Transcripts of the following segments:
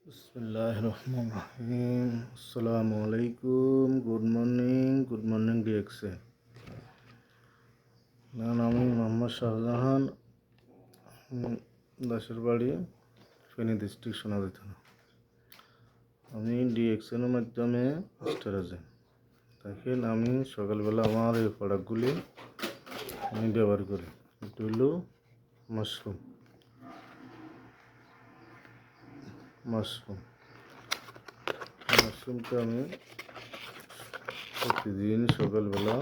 বিসমিল্লাহির রহমানির রহিম। আসসালামু আলাইকুম। গুড মর্নিং ডিএক্সে। আমি মোহাম্মদ শাহজাহান, দাসের বাড়ি, ফেনী ডিস্ট্রিক্ট, সোনাদি থানা। আমি ডিএক্সএনের মাধ্যমে স্টার আছে। দেখেন, আমি সকালবেলা আমার এই প্রোডাক্টগুলি আমি ব্যবহার করি। এটা হলো মাশরুমটা আমি প্রতিদিন সকালবেলা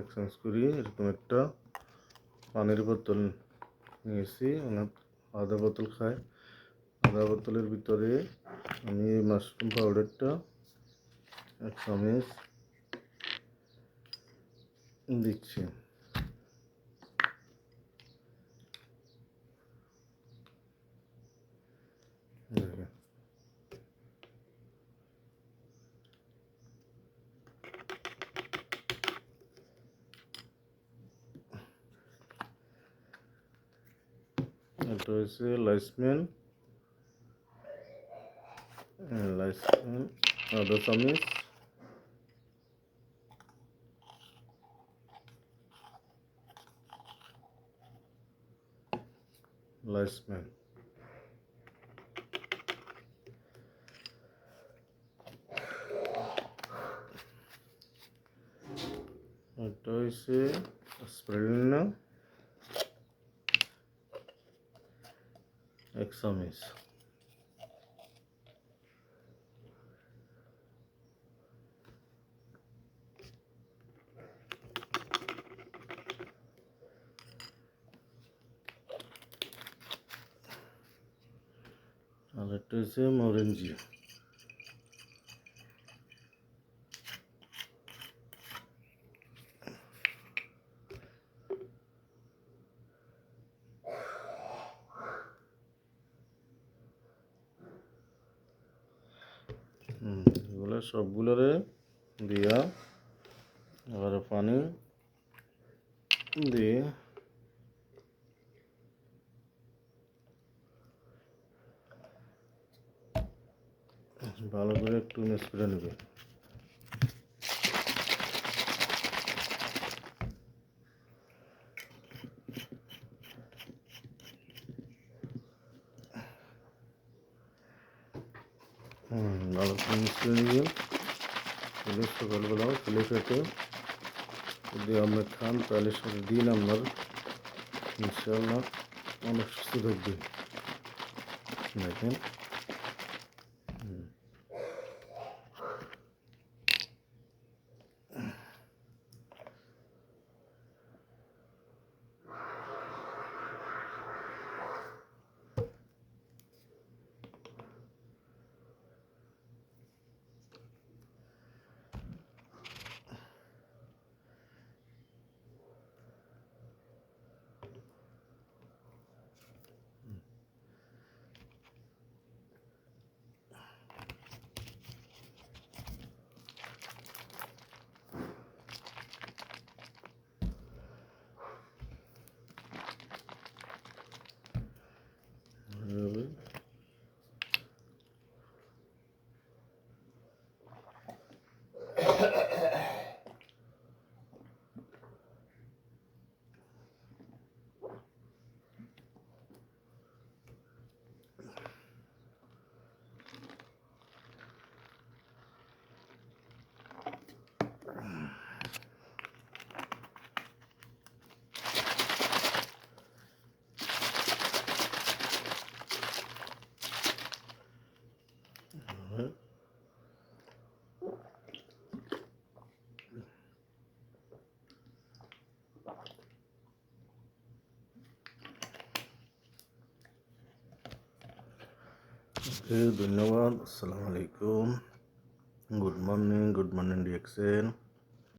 এক্সারসাইজ করি। এরকম একটা পানির বোতল নিয়েছি, আধা বোতল খাই। আধা বোতলের ভিতরে আমি এই মাশরুম পাউডারটা 1 চামচ দিচ্ছি। দেখেন, এটা হচ্ছে লাইসম্যান 1/2 চামচ। লাইসম্যান এটা হচ্ছে স্প্রেলিনা 1 চামচ। আর একটা হচ্ছে মরেঞ্জি। এগুলো সবগুলোরে দিয়া আবার পানি দিয়ে ভালো করে একটু মিক্স করে নেবে। ভালো করে মিক্স করে নেবেন। সকালবেলাও খেলে খেতে যদি আপনি খান, তাহলে সারা দিন আপনার ইনশাআল্লাহ অনেক সুস্থ থাকবেন। দেখেন, এভাবে ধন্যবাদ। আসসালামু আলাইকুম। Good morning DXN.